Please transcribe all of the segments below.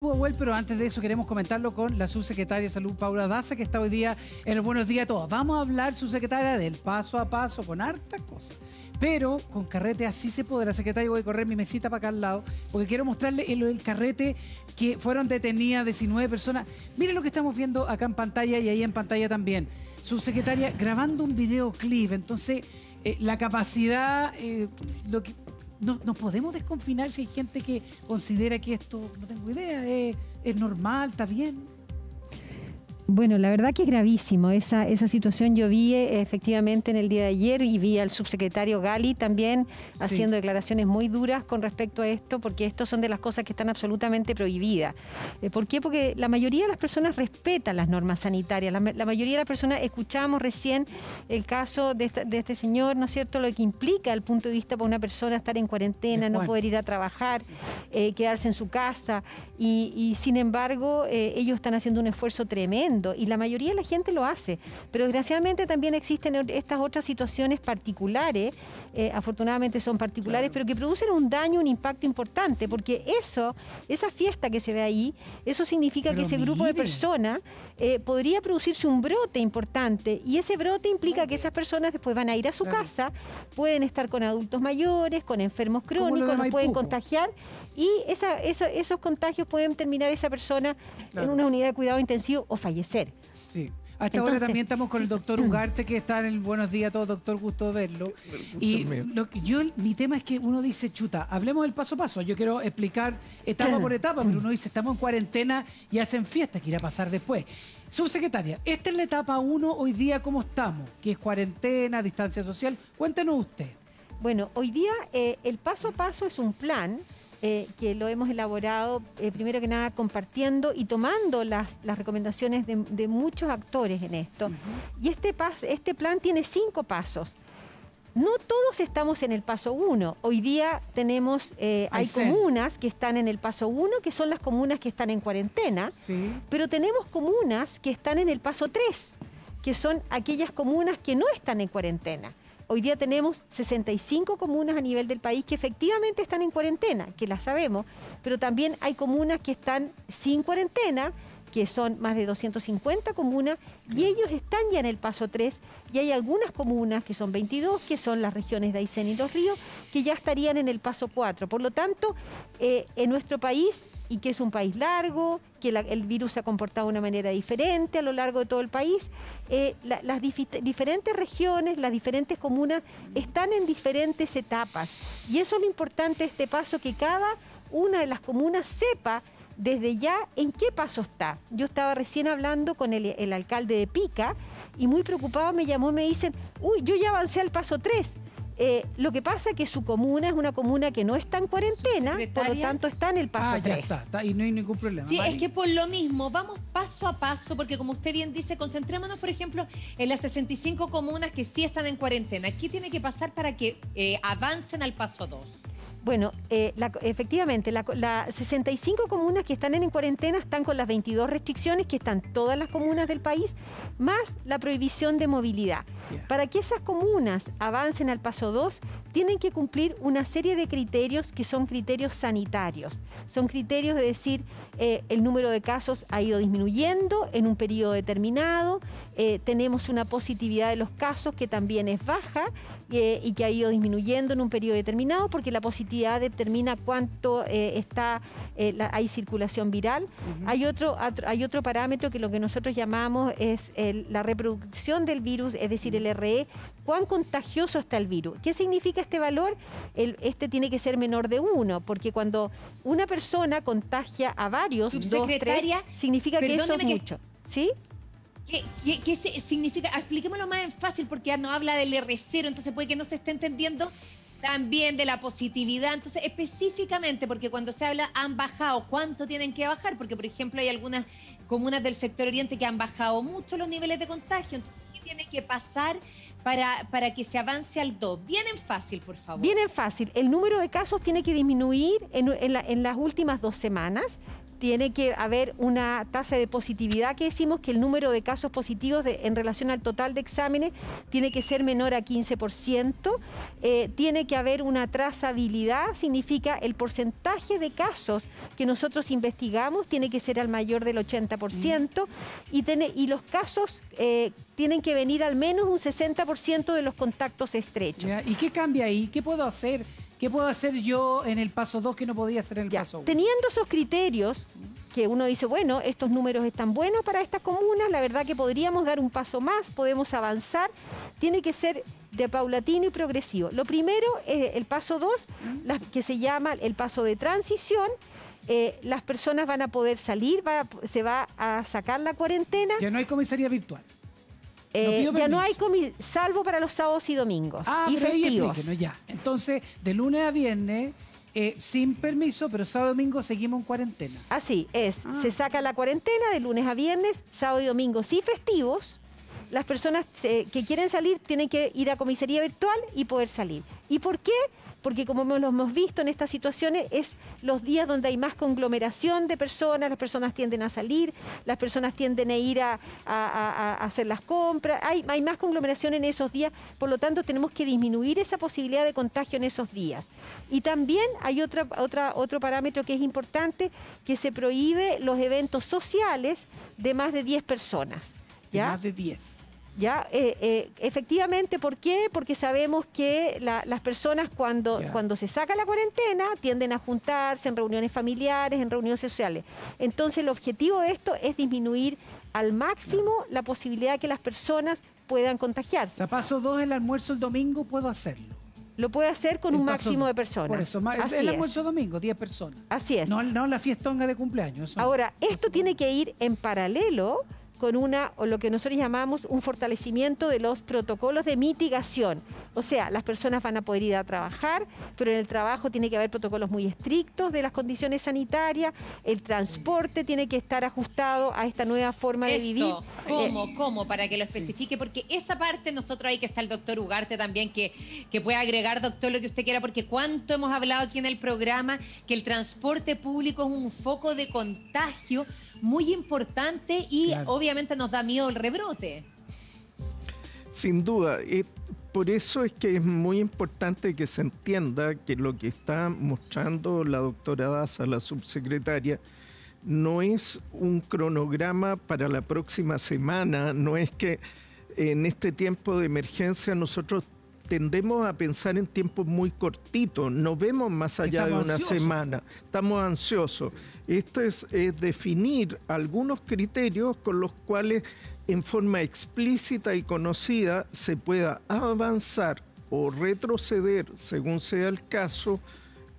Well, pero antes de eso queremos comentarlo con la subsecretaria de Salud, Paula Daza, que está hoy día en el Buenos Días a Todos. Vamos a hablar, subsecretaria, del paso a paso con hartas cosas. Pero con carrete así se podrá. Secretaria, voy a correr mi mesita para acá al lado, porque quiero mostrarle el carrete que fueron detenidas 19 personas. Miren lo que estamos viendo acá en pantalla y ahí en pantalla también. Subsecretaria, grabando un videoclip. Entonces, la capacidad, no podemos desconfinar si hay gente que considera que esto, no tengo idea, es normal, está bien. Bueno, la verdad que es gravísimo esa situación. Yo vi efectivamente en el día de ayer y vi al subsecretario Gali también haciendo declaraciones muy duras con respecto a esto, porque esto son de las cosas que están absolutamente prohibidas. ¿Por qué? Porque la mayoría de las personas respetan las normas sanitarias. La mayoría de las personas, escuchamos recién el caso de este señor, ¿no es cierto?, lo que implica el punto de vista para una persona estar en cuarentena, no poder ir a trabajar, quedarse en su casa y sin embargo ellos están haciendo un esfuerzo tremendo. Y la mayoría de la gente lo hace, pero desgraciadamente también existen estas otras situaciones particulares, afortunadamente son particulares, pero que producen un daño, un impacto importante, porque esa fiesta que se ve ahí, eso significa que ese grupo de personas podría producirse un brote importante, y ese brote implica que esas personas después van a ir a su casa, pueden estar con adultos mayores, con enfermos crónicos, los pueden contagiar, y esos contagios pueden terminar esa persona en una unidad de cuidado intensivo o fallecer. Sí. A esta hora también estamos con el doctor Ugarte, que está en el Buenos Días a Todos. Doctor, gusto verlo. Y mi tema es que uno dice, chuta, hablemos del paso a paso. Yo quiero explicar etapa por etapa, pero uno dice, estamos en cuarentena y hacen fiesta, ¿qué irá a pasar después? Subsecretaria, esta es la etapa 1 hoy día, ¿cómo estamos? ¿Qué es cuarentena, distancia social? Cuéntenos usted. Bueno, hoy día el paso a paso es un plan que lo hemos elaborado, primero que nada, compartiendo y tomando las recomendaciones de muchos actores en esto. Y este plan tiene 5 pasos. No todos estamos en el paso 1. Hoy día tenemos, hay comunas que están en el paso 1, que son las comunas que están en cuarentena, pero tenemos comunas que están en el paso 3, que son aquellas comunas que no están en cuarentena. Hoy día tenemos 65 comunas a nivel del país que efectivamente están en cuarentena, que las sabemos, pero también hay comunas que están sin cuarentena, que son más de 250 comunas, y ellos están ya en el paso 3, y hay algunas comunas, que son 22, que son las regiones de Aysén y Los Ríos, que ya estarían en el paso 4. Por lo tanto, en nuestro país, y que es un país largo, que el virus se ha comportado de una manera diferente a lo largo de todo el país, las diferentes regiones, las diferentes comunas están en diferentes etapas. Y eso es lo importante de este paso, que cada una de las comunas sepa desde ya en qué paso está. Yo estaba recién hablando con el alcalde de Pica y muy preocupado me llamó y me dicen, uy, yo ya avancé al paso 3. Lo que pasa es que su comuna es una comuna que no está en cuarentena, por lo tanto está en el paso 3. Ya está, y no hay ningún problema. Sí, es que por lo mismo, vamos paso a paso, porque como usted bien dice, concentrémonos, por ejemplo, en las 65 comunas que sí están en cuarentena. ¿Qué tiene que pasar para que avancen al paso 2? Bueno, efectivamente, las 65 comunas que están en cuarentena están con las 22 restricciones que están todas las comunas del país, más la prohibición de movilidad. Para que esas comunas avancen al paso 2, tienen que cumplir una serie de criterios que son criterios sanitarios. Son criterios de decir, el número de casos ha ido disminuyendo en un periodo determinado, tenemos una positividad de los casos que también es baja y que ha ido disminuyendo en un periodo determinado, porque la positividad determina cuánto hay circulación viral. Hay otro parámetro que lo que nosotros llamamos es la reproducción del virus, es decir, el RE, cuán contagioso está el virus. ¿Qué significa este valor? Este tiene que ser menor de 1, porque cuando una persona contagia a varios, 2, 3, significa que eso es mucho. ¿Sí? ¿Qué significa? Expliquémoslo más en fácil, porque ya no habla del R0, entonces puede que no se esté entendiendo también de la positividad. Entonces, específicamente, porque cuando se habla han bajado, ¿cuánto tienen que bajar? Porque, por ejemplo, hay algunas comunas del sector oriente que han bajado mucho los niveles de contagio. Entonces, ¿qué tiene que pasar para que se avance al 2? Bien en fácil, por favor. Bien en fácil. El número de casos tiene que disminuir en las últimas 2 semanas. tiene que haber una tasa de positividad que decimos que el número de casos positivos en relación al total de exámenes tiene que ser menor a 15%. Tiene que haber una trazabilidad, significa el porcentaje de casos que nosotros investigamos tiene que ser al mayor del 80%, y los casos tienen que venir al menos un 60% de los contactos estrechos. ¿Ya? ¿Y qué cambia ahí? ¿Qué puedo hacer? ¿Qué puedo hacer yo en el paso 2 que no podía hacer en el paso 1? Teniendo esos criterios, que uno dice, bueno, estos números están buenos para estas comunas, la verdad que podríamos dar un paso más, podemos avanzar, tiene que ser de paulatino y progresivo. Lo primero es el paso 2, que se llama el paso de transición. Las personas van a poder salir, se va a sacar la cuarentena. Ya no hay comisaría virtual. Ya no hay salvo para los sábados y domingos y pero ahí festivos. explíquenos ya. Entonces, de lunes a viernes, sin permiso, pero sábado y domingo seguimos en cuarentena. Así es, se saca la cuarentena de lunes a viernes, sábado y domingo sí festivos. Las personas que quieren salir tienen que ir a comisaría virtual y poder salir. ¿Y por qué? Porque como lo hemos visto en estas situaciones, es los días donde hay más conglomeración de personas, las personas tienden a salir, las personas tienden a ir a hacer las compras, hay más conglomeración en esos días, por lo tanto tenemos que disminuir esa posibilidad de contagio en esos días. Y también hay otro parámetro que es importante, que se prohíbe los eventos sociales de más de 10 personas. ¿Ya? De más de 10. ¿Ya? Efectivamente, ¿por qué? Porque sabemos que las personas cuando se saca la cuarentena tienden a juntarse en reuniones familiares, en reuniones sociales. Entonces el objetivo de esto es disminuir al máximo la posibilidad de que las personas puedan contagiarse. O sea, paso 2, el almuerzo el domingo, puedo hacerlo. Lo puede hacer con un máximo de personas. Por eso, el almuerzo domingo, 10 personas. Así es. No la fiestonga de cumpleaños. Ahora, esto tiene que ir en paralelo con o lo que nosotros llamamos un fortalecimiento de los protocolos de mitigación. O sea, las personas van a poder ir a trabajar, pero en el trabajo tiene que haber protocolos muy estrictos de las condiciones sanitarias, el transporte tiene que estar ajustado a esta nueva forma de vivir. ¿Cómo? Para que lo especifique, porque esa parte nosotros, ahí que está el doctor Ugarte también, que puede agregar, doctor, lo que usted quiera, porque cuánto hemos hablado aquí en el programa que el transporte público es un foco de contagio muy importante y obviamente nos da miedo el rebrote. Sin duda, por eso es que es muy importante que se entienda que lo que está mostrando la doctora Daza, la subsecretaria, no es un cronograma para la próxima semana, no es que en este tiempo de emergencia nosotros tendemos a pensar en tiempos muy cortitos, no vemos más allá de una semana, estamos ansiosos. Esto es definir algunos criterios con los cuales en forma explícita y conocida se pueda avanzar o retroceder, según sea el caso,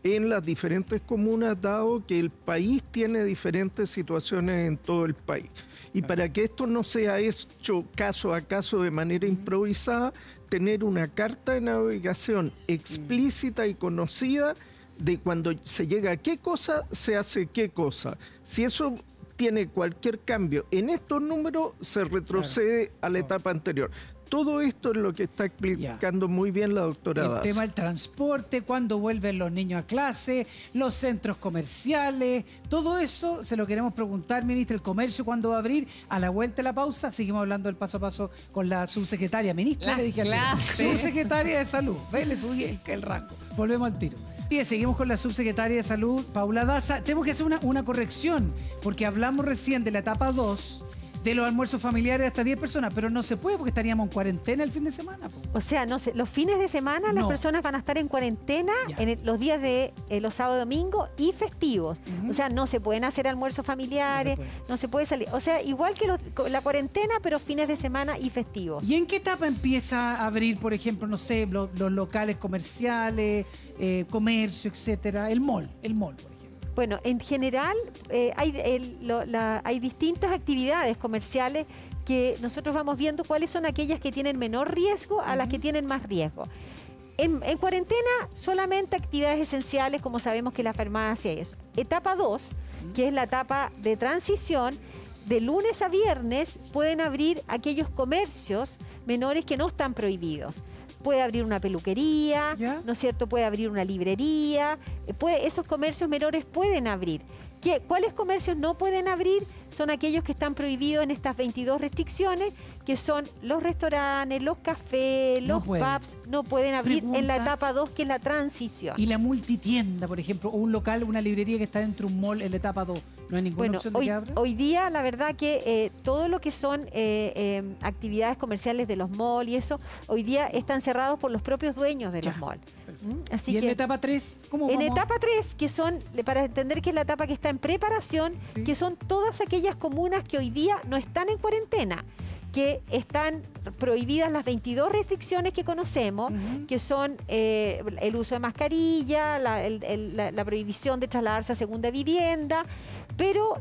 en las diferentes comunas, dado que el país tiene diferentes situaciones en todo el país. Y para que esto no sea hecho caso a caso de manera improvisada, tener una carta de navegación explícita y conocida de cuando se llega a qué cosa, se hace qué cosa. Si eso tiene cualquier cambio en estos números, se retrocede a la etapa anterior. Todo esto es lo que está explicando muy bien la doctora Daza. El tema del transporte, cuándo vuelven los niños a clase, los centros comerciales, todo eso se lo queremos preguntar, ministra. El comercio, ¿cuándo va a abrir? A la vuelta de la pausa, seguimos hablando del paso a paso con la subsecretaria. Ministra, le dije subsecretaria de Salud. Ve, le subí el rango. Volvemos al tiro. Y seguimos con la subsecretaria de Salud, Paula Daza. Tenemos que hacer una corrección, porque hablamos recién de la etapa 2, de los almuerzos familiares hasta 10 personas, pero no se puede porque estaríamos en cuarentena el fin de semana. O sea, no sé, los fines de semana las personas van a estar en cuarentena en los días de los sábados y domingos y festivos. O sea, no se pueden hacer almuerzos familiares, no se puede salir. O sea, igual que la cuarentena, pero fines de semana y festivos. ¿Y en qué etapa empieza a abrir, por ejemplo, no sé, los locales comerciales, comercio, etcétera? El mall, por ejemplo. Bueno, en general hay distintas actividades comerciales que nosotros vamos viendo cuáles son aquellas que tienen menor riesgo a las que tienen más riesgo. En cuarentena solamente actividades esenciales, como sabemos que la farmacia y eso. Etapa 2, que es la etapa de transición, de lunes a viernes pueden abrir aquellos comercios menores que no están prohibidos. Puede abrir una peluquería, ¿no es cierto? Puede abrir una librería, esos comercios menores pueden abrir. ¿Cuáles comercios no pueden abrir? Son aquellos que están prohibidos en estas 22 restricciones, que son los restaurantes, los cafés, los pubs, no pueden abrir en la etapa 2, que es la transición. Y la multitienda, por ejemplo, o un local, una librería que está dentro de un mall en la etapa 2, ¿no hay ninguna opción de que abra? Hoy día, la verdad que todo lo que son actividades comerciales de los malls y eso, hoy día están cerrados por los propios dueños de los malls. Así en la etapa 3, ¿cómo vamos? En etapa 3, que son, para entender que es la etapa que está en preparación, que son todas aquellas comunas que hoy día no están en cuarentena, que están prohibidas las 22 restricciones que conocemos, que son el uso de mascarilla, la prohibición de trasladarse a segunda vivienda, pero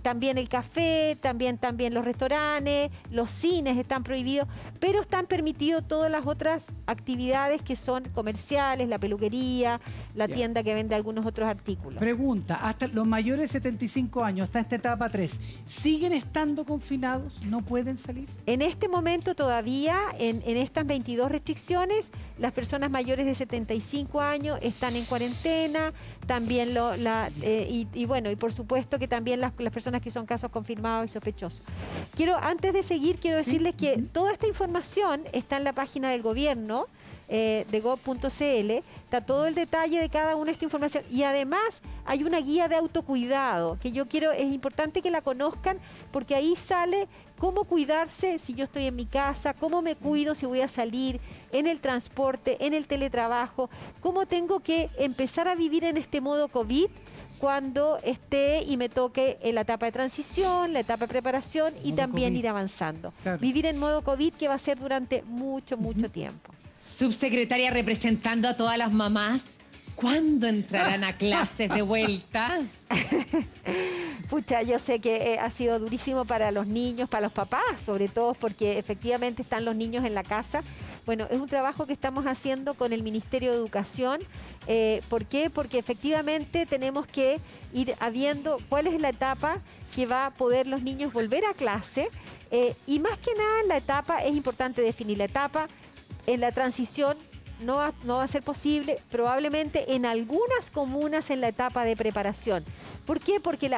también el café, también los restaurantes, los cines están prohibidos, pero están permitidos todas las otras actividades que son comerciales, la peluquería, la tienda que vende algunos otros artículos. Pregunta, hasta los mayores de 75 años, hasta esta etapa 3, ¿siguen estando confinados? ¿No pueden salir? En este momento todavía, en estas 22 restricciones, las personas mayores de 75 años están en cuarentena, también y por supuesto que también las personas que son casos confirmados y sospechosos. Antes de seguir, quiero decirles que toda esta información está en la página del gobierno, de gov.cl, está todo el detalle de cada una de esta información, y además hay una guía de autocuidado que es importante que la conozcan, porque ahí sale cómo cuidarse si yo estoy en mi casa, cómo me cuido si voy a salir, en el transporte, en el teletrabajo, cómo tengo que empezar a vivir en este modo COVID cuando esté y me toque en la etapa de transición, la etapa de preparación y también ir avanzando. Claro. Vivir en modo COVID, que va a ser durante mucho tiempo. Subsecretaria, representando a todas las mamás, ¿cuándo entrarán a clases de vuelta? Pucha, yo sé que ha sido durísimo para los niños, para los papás, sobre todo porque efectivamente están los niños en la casa. Bueno, es un trabajo que estamos haciendo con el Ministerio de Educación. ¿Por qué? Porque efectivamente tenemos que ir viendo cuál es la etapa que va a poder los niños volver a clase. Y más que nada en la etapa, es importante definir la etapa. En la transición no va a ser posible, probablemente en algunas comunas en la etapa de preparación. ¿Por qué? Porque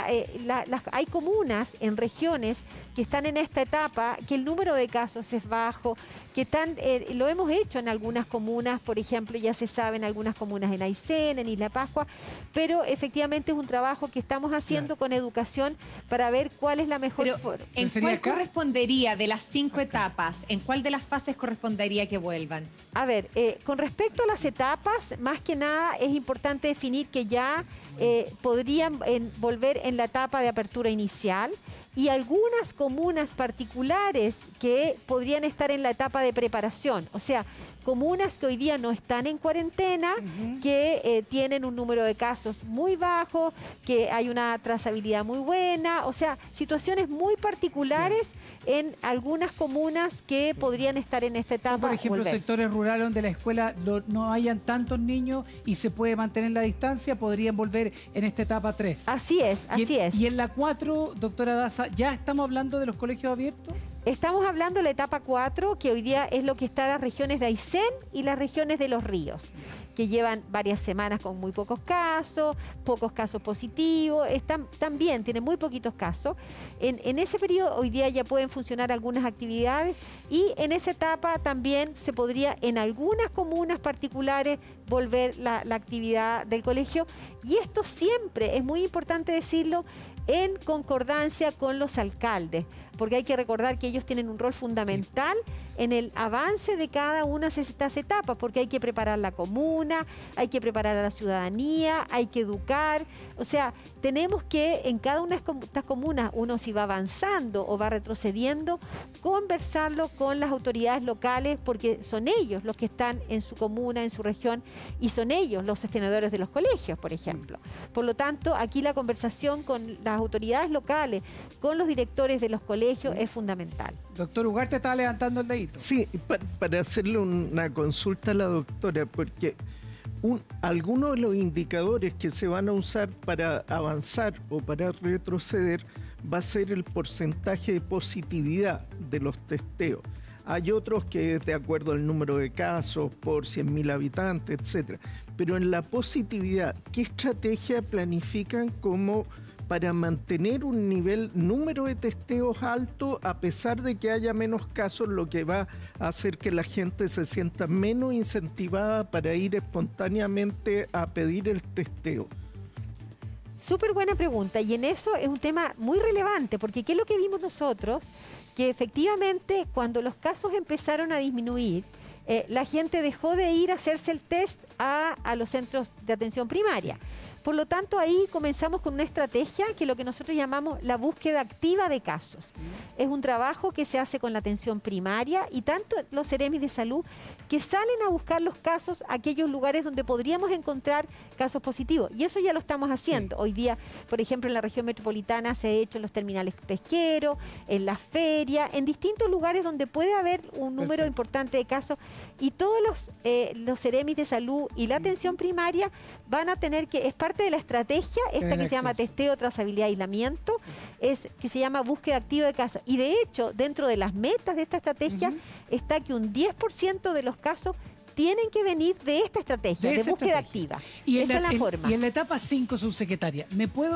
hay comunas en regiones que están en esta etapa, que el número de casos es bajo, que lo hemos hecho en algunas comunas, por ejemplo, ya se sabe en algunas comunas en Aysén, en Isla Pascua, pero efectivamente es un trabajo que estamos haciendo con educación para ver cuál es la mejor forma. ¿En cuál correspondería de las 5 etapas? ¿En cuál de las fases correspondería que vuelvan? A ver, con respecto a las etapas, más que nada es importante definir que ya podrían volver en la etapa de apertura inicial, y algunas comunas particulares que podrían estar en la etapa de preparación, o sea, comunas que hoy día no están en cuarentena, que tienen un número de casos muy bajo, que hay una trazabilidad muy buena, o sea, situaciones muy particulares en algunas comunas que podrían estar en esta etapa. Por ejemplo, sectores rurales donde la escuela no hayan tantos niños y se puede mantener la distancia, podrían volver en esta etapa 3. Así es, así es. Y en la 4, doctora Daza, ¿ya estamos hablando de los colegios abiertos? Estamos hablando de la etapa 4, que hoy día es lo que está en las regiones de Aysén y las regiones de Los Ríos, que llevan varias semanas con muy pocos casos positivos, también tienen muy poquitos casos. En ese periodo hoy día ya pueden funcionar algunas actividades, y en esa etapa también se podría en algunas comunas particulares volver la actividad del colegio, y esto siempre es muy importante decirlo, en concordancia con los alcaldes, porque hay que recordar que ellos tienen un rol fundamental en el avance de cada una de estas etapas, porque hay que preparar la comuna, hay que preparar a la ciudadanía, hay que educar. O sea, tenemos que en cada una de estas comunas, uno si va avanzando o va retrocediendo, conversarlo con las autoridades locales, porque son ellos los que están en su comuna, en su región, y son ellos los gestionadores de los colegios, por ejemplo. Por lo tanto, aquí la conversación con las autoridades locales, con los directores de los colegios, es fundamental. Doctor Ugarte estaba levantando el dedito. Sí, para hacerle una consulta a la doctora, porque algunos de los indicadores que se van a usar para avanzar o para retroceder va a ser el porcentaje de positividad de los testeos. Hay otros que es de acuerdo al número de casos por 100.000 habitantes, etc. Pero en la positividad, ¿qué estrategia planifican como para mantener un número de testeos alto a pesar de que haya menos casos, lo que va a hacer que la gente se sienta menos incentivada para ir espontáneamente a pedir el testeo. Súper buena pregunta, y en eso es un tema muy relevante, porque ¿qué es lo que vimos nosotros? Que efectivamente cuando los casos empezaron a disminuir, la gente dejó de ir a hacerse el test a los centros de atención primaria. Sí. Por lo tanto, ahí comenzamos con una estrategia que es lo que nosotros llamamos la búsqueda activa de casos. Es un trabajo que se hace con la atención primaria y tanto los seremis de salud que salen a buscar los casos a aquellos lugares donde podríamos encontrar casos positivos. Y eso ya lo estamos haciendo. Sí. Hoy día, por ejemplo, en la región metropolitana se ha hecho en los terminales pesqueros, en la feria, en distintos lugares donde puede haber un número importante de casos. Y todos los seremis de salud y la atención primaria van a tener que, es parte de la estrategia, esta que se llama testeo, trazabilidad, aislamiento, es que se llama búsqueda activa de casos. Y de hecho, dentro de las metas de esta estrategia está que un 10% de los casos tienen que venir de esta estrategia, de búsqueda activa. Y esa es la forma. Y en la etapa 5, subsecretaria,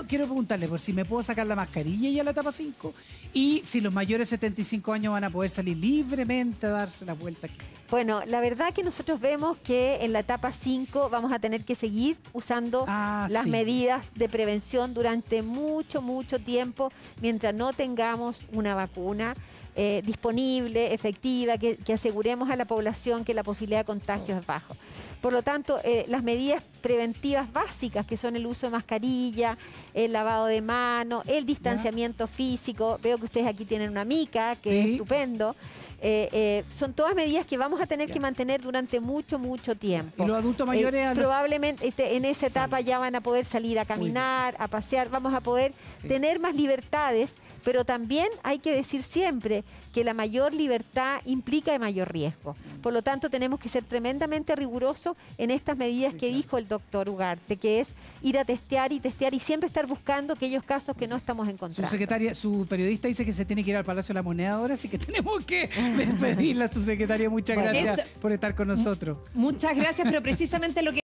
quiero preguntarle por si me puedo sacar la mascarilla ya en la etapa 5 y si los mayores de 75 años van a poder salir libremente a darse la vuelta aquí. Bueno, la verdad que nosotros vemos que en la etapa 5 vamos a tener que seguir usando las medidas de prevención durante mucho tiempo, mientras no tengamos una vacuna disponible, efectiva, que aseguremos a la población que la posibilidad de contagio es bajo. Por lo tanto, las medidas preventivas básicas, que son el uso de mascarilla, el lavado de manos, el distanciamiento físico, veo que ustedes aquí tienen una mica, que es estupendo, son todas medidas que vamos a tener que mantener durante mucho tiempo. Y los adultos mayores probablemente en esa etapa ya van a poder salir a caminar, a pasear, vamos a poder tener más libertades, pero también hay que decir siempre que la mayor libertad implica mayor riesgo. Por lo tanto, tenemos que ser tremendamente rigurosos en estas medidas que dijo el doctor Ugarte, que es ir a testear y siempre estar buscando aquellos casos que no estamos encontrando. Subsecretaria, su periodista dice que se tiene que ir al Palacio de la Moneda ahora, así que tenemos que despedirla, subsecretaria. Muchas gracias por estar con nosotros. Muchas gracias, pero precisamente lo que